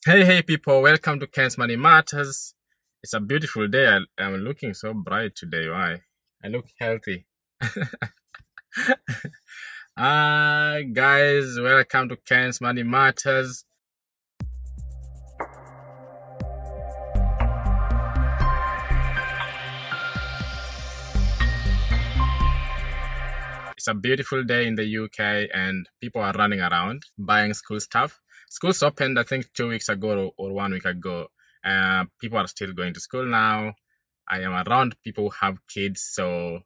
Hey, people, welcome to Ken's Money Matters. It's a beautiful day. I'm looking so bright today. Why? I look healthy. Guys, welcome to Ken's Money Matters. It's a beautiful day in the UK, and people are running around buying school stuff. Schools opened, I think, 2 weeks ago or 1 week ago. People are still going to school now. I am around people who have kids, so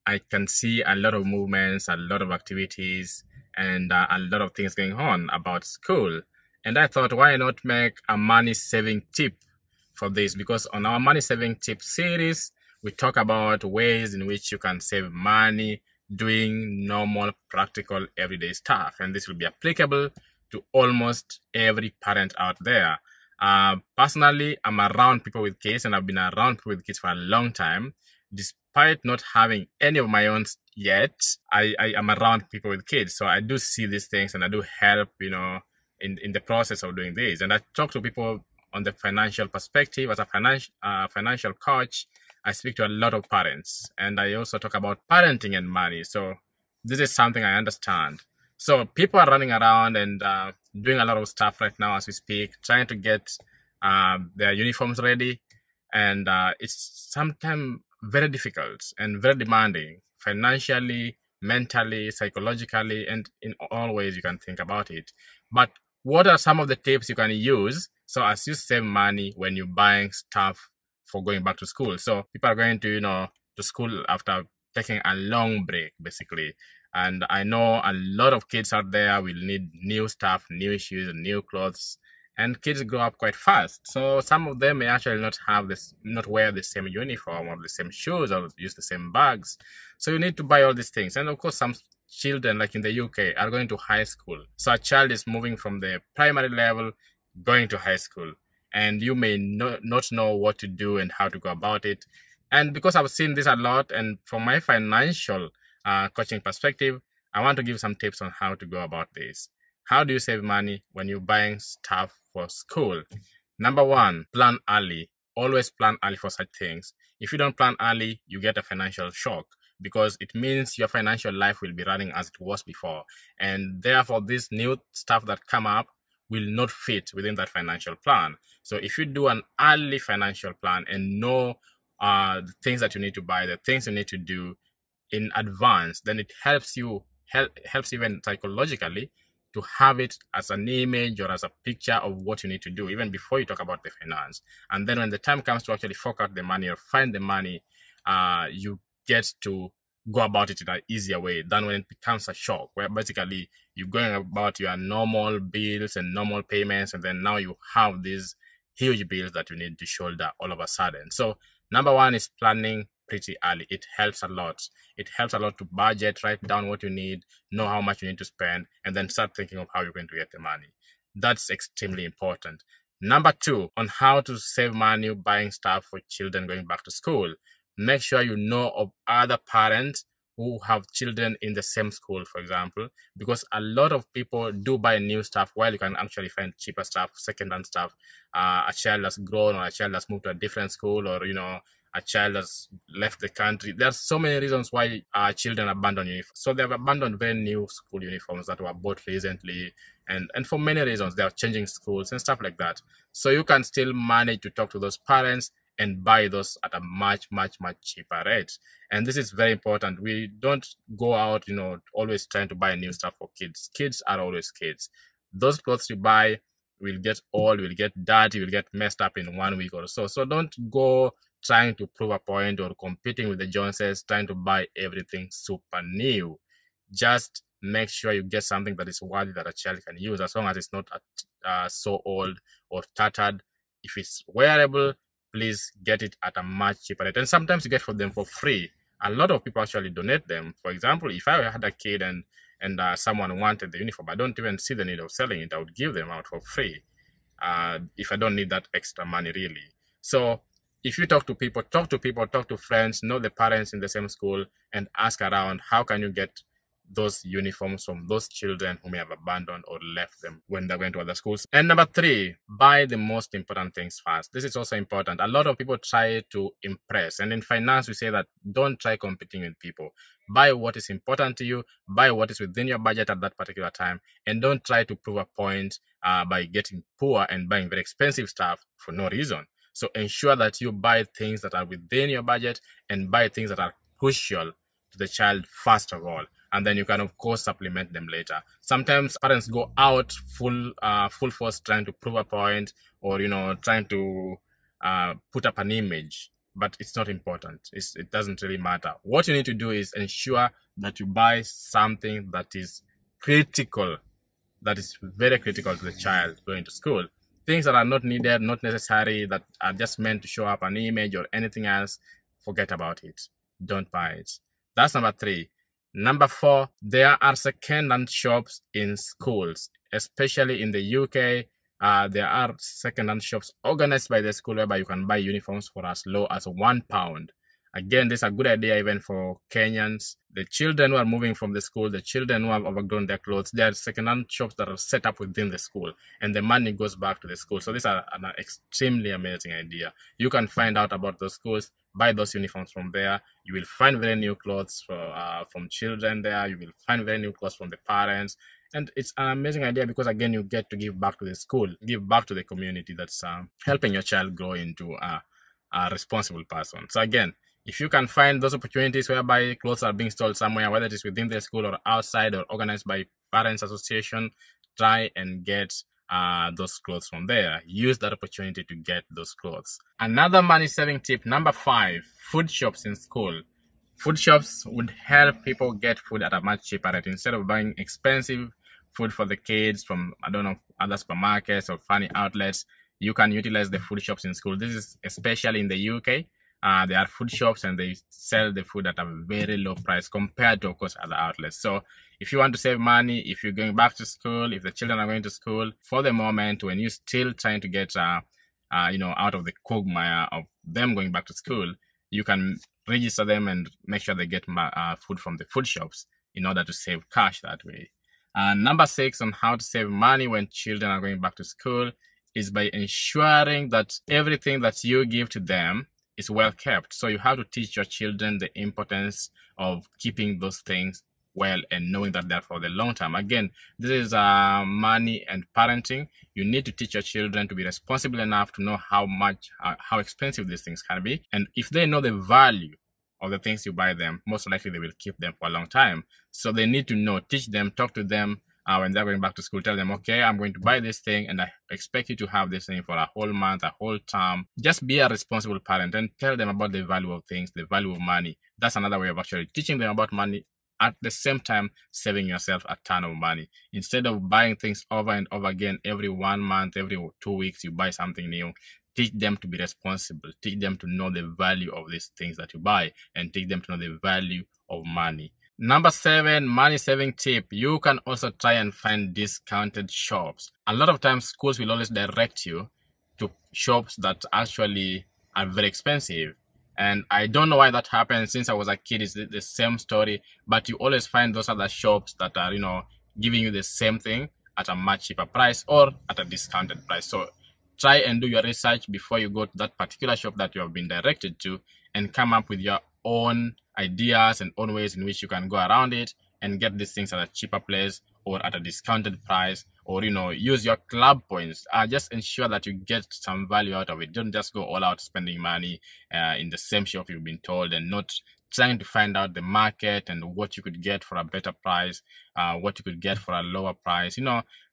I can see a lot of movements, a lot of activities, and a lot of things going on about school. And I thought, why not make a money saving tip for this? Because on our money saving tip series, we talk about ways in which you can save money doing normal, practical, everyday stuff. And this will be applicable to almost every parent out there. Personally, I'm around people with kids, and I've been around people with kids for a long time. Despite not having any of my own yet, I am around people with kids. So I do see these things, and I do help, in the process of doing this. And I talk to people on the financial perspective. As a financial coach, I speak to a lot of parents, and I also talk about parenting and money. So this is something I understand. So people are running around and doing a lot of stuff right now as we speak, trying to get their uniforms ready. And it's sometimes very difficult and very demanding financially, mentally, psychologically, and in all ways you can think about it. But what are some of the tips you can use so as you save money when you're buying stuff for going back to school? So people are going to, to school after taking a long break, basically. And I know a lot of kids out there will need new stuff, new shoes, and new clothes. And kids grow up quite fast. So some of them may actually not wear the same uniform or the same shoes or use the same bags. So you need to buy all these things. And of course, some children, like in the UK, are going to high school. So a child is moving from the primary level, going to high school. And you may not know what to do and how to go about it. And because I've seen this a lot, and from my financial coaching perspective, I want to give some tips on how to go about this. How do you save money when you're buying stuff for school? Number one, plan early. Always plan early for such things. If you don't plan early, you get a financial shock because it means your financial life will be running as it was before. And therefore, this new stuff that come up will not fit within that financial plan. So if you do an early financial plan and know the things that you need to buy, the things you need to do in advance, then it helps you helps even psychologically to have it as an image or as a picture of what you need to do even before you talk about the finance. And then when the time comes to actually fork out the money or find the money, you get to go about it in an easier way than when it becomes a shock, where basically you're going about your normal bills and normal payments, and then now you have these huge bills that you need to shoulder all of a sudden. So number one is planning pretty early. It helps a lot. It helps a lot to budget, write down what you need, know how much you need to spend, and then start thinking of how you're going to get the money. That's extremely important. Number two, on how to save money buying stuff for children going back to school. Make sure you know of other parents who have children in the same school, for example, because a lot of people do buy new stuff while you can actually find cheaper stuff, secondhand stuff. A child has grown, or a child has moved to a different school, or a child has left the country. There's so many reasons why children abandon uniforms. So they've abandoned very new school uniforms that were bought recently, and for many reasons they are changing schools and stuff like that. So you can still manage to talk to those parents and buy those at a much cheaper rate. And this is very important. We don't go out, always trying to buy new stuff for kids. Kids are always kids. Those clothes you buy will get old, will get dirty, will get messed up in 1 week or so. So don't go trying to prove a point or competing with the Joneses, trying to buy everything super new. Just make sure you get something that is worthy that a child can use, as long as it's not so old or tattered. If it's wearable, please get it at a much cheaper rate. And sometimes you get for them for free. A lot of people actually donate them. For example, if I had a kid and someone wanted the uniform, I don't even see the need of selling it. I would give them out for free if I don't need that extra money, really. So if you talk to friends, know the parents in the same school, and ask around, how can you get those uniforms from those children who may have abandoned or left them when they're going to other schools. And number 3, buy the most important things first. This is also important. A lot of people try to impress. And in finance, we say that don't try competing with people. Buy what is important to you, buy what is within your budget at that particular time, and don't try to prove a point by getting poor and buying very expensive stuff for no reason. So ensure that you buy things that are within your budget and buy things that are crucial to the child first of all, and then you can of course supplement them later. Sometimes parents go out full force trying to prove a point, or trying to put up an image, but it's not important. It doesn't really matter. What you need to do is ensure that you buy something that is critical, that is very critical to the child going to school. Things that are not needed, not necessary, that are just meant to show up an image or anything else, forget about it. Don't buy it. That's number 3. Number 4, there are second-hand shops in schools, especially in the UK. There are second-hand shops organized by the school whereby you can buy uniforms for as low as £1. Again, this is a good idea even for Kenyans. The children who are moving from the school, the children who have overgrown their clothes, there are second-hand shops that are set up within the school, and the money goes back to the school. So this is an extremely amazing idea. You can find out about those schools, buy those uniforms from there. You will find very new clothes from children there. You will find very new clothes from the parents. And it's an amazing idea because, again, you get to give back to the school, give back to the community that's helping your child grow into a responsible person. So again, if you can find those opportunities whereby clothes are being sold somewhere, whether it is within the school or outside or organized by parents association, try and get those clothes from there. Use that opportunity to get those clothes. Another money saving tip, number 5, food shops in school. Food shops would help people get food at a much cheaper rate. Instead of buying expensive food for the kids from, other supermarkets or funny outlets, you can utilize the food shops in school. This is especially in the UK. There are food shops and they sell the food at a very low price compared to, of course, other outlets. So if you want to save money, if you're going back to school, if the children are going to school, for the moment, when you're still trying to get, out of the quagmire of them going back to school, you can register them and make sure they get food from the food shops in order to save cash that way. Number 6 on how to save money when children are going back to school is by ensuring that everything that you give to them is well kept. So you have to teach your children the importance of keeping those things well and knowing that they're for the long term. Again, this is money and parenting. You need to teach your children to be responsible enough to know how expensive these things can be. And if they know the value of the things you buy them, most likely they will keep them for a long time. So they need to know, teach them, talk to them. When they're going back to school, tell them, okay, I'm going to buy this thing and I expect you to have this thing for a whole month, a whole term. Just be a responsible parent and tell them about the value of things, the value of money. That's another way of actually teaching them about money, at the same time saving yourself a ton of money. Instead of buying things over and over again, every 1 month, every 2 weeks, you buy something new. Teach them to be responsible. Teach them to know the value of these things that you buy, and teach them to know the value of money. Number 7, money saving tip. You can also try and find discounted shops. A lot of times schools will always direct you to shops that actually are very expensive. And I don't know why that happens. Since I was a kid, it's the same story. But you always find those other shops that are, giving you the same thing at a much cheaper price or at a discounted price. So try and do your research before you go to that particular shop that you have been directed to, and come up with your own ideas and own ways in which you can go around it and get these things at a cheaper place or at a discounted price, or use your club points. Just ensure that you get some value out of it. Don't just go all out spending money in the same shop you've been told, and not trying to find out the market and what you could get for a better price, what you could get for a lower price,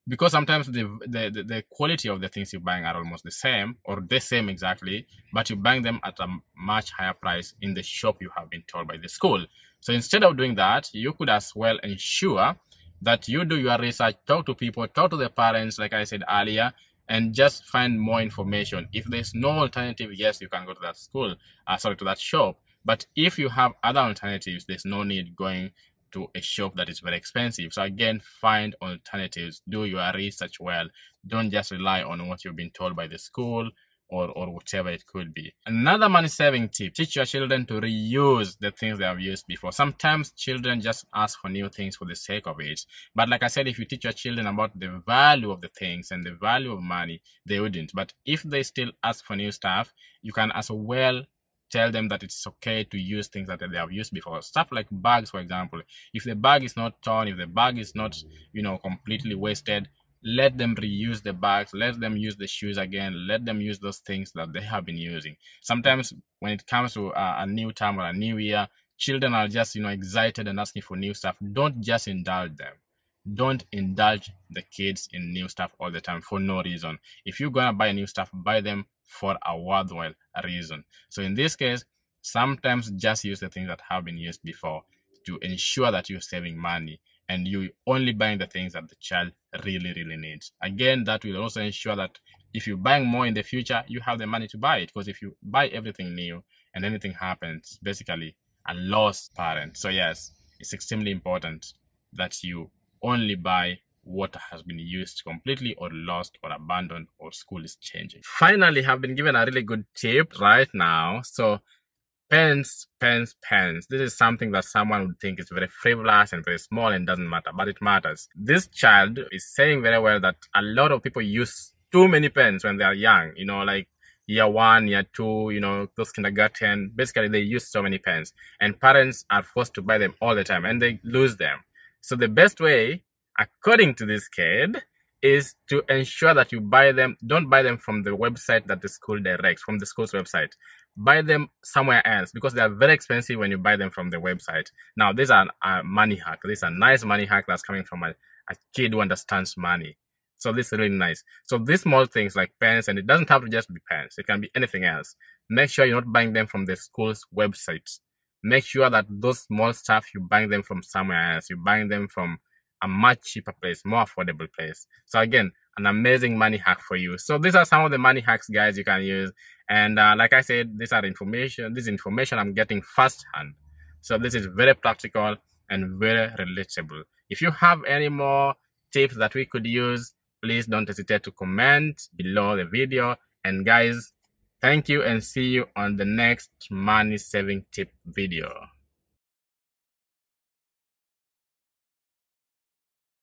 because sometimes the quality of the things you're buying are almost the same, or the same exactly, but you're buying them at a much higher price in the shop you have been told by the school. So instead of doing that, you could as well ensure that you do your research, talk to people, talk to the parents, like I said earlier, and just find more information. If there's no alternative, yes, you can go to that school, to that shop. But if you have other alternatives, there's no need going to a shop that is very expensive. So again, find alternatives, do your research well. Don't just rely on what you've been told by the school or whatever it could be. Another money saving tip: teach your children to reuse the things they have used before. Sometimes children just ask for new things for the sake of it. But like I said, if you teach your children about the value of the things and the value of money, they wouldn't. But if they still ask for new stuff, you can as well tell them that it's okay to use things that they have used before. Stuff like bags, for example. If the bag is not torn, if the bag is not, completely wasted, let them reuse the bags, let them use the shoes again, let them use those things that they have been using. Sometimes when it comes to a new term or a new year, children are just, excited and asking for new stuff. Don't just indulge them. Don't indulge the kids in new stuff all the time for no reason. If you're gonna buy new stuff, buy them for a worthwhile reason. So in this case, sometimes just use the things that have been used before to ensure that you're saving money and you only buying the things that the child really, really needs. Again, that will also ensure that if you're buying more in the future, you have the money to buy it. Because if you buy everything new and anything happens, basically a lost parent. So yes, it's extremely important that you only buy what has been used completely or lost or abandoned or school is changing. Finally, have been given a really good tip right now. So pens. This is something that someone would think is very frivolous and very small and doesn't matter, but it matters. This child is saying very well that a lot of people use too many pens when they are young, like year 1, year 2, those kindergarten. Basically, they use so many pens and parents are forced to buy them all the time and they lose them. So the best way, according to this kid, is to ensure that you buy them. Don't buy them from the website that the school directs, from the school's website. Buy them somewhere else because they are very expensive when you buy them from the website. Now, this is a money hack. This is a nice money hack that's coming from a kid who understands money. So this is really nice. So these small things like pens, and it doesn't have to just be pens. It can be anything else. Make sure you're not buying them from the school's websites. Make sure that those small stuff, you're buying them from somewhere else. You're buying them from a much cheaper place, more affordable place. So again, an amazing money hack for you. So these are some of the money hacks, guys, you can use. And like I said, these are information. This information I'm getting firsthand. So this is very practical and very relatable. If you have any more tips that we could use, please don't hesitate to comment below the video. And guys, thank you and see you on the next money saving tip video.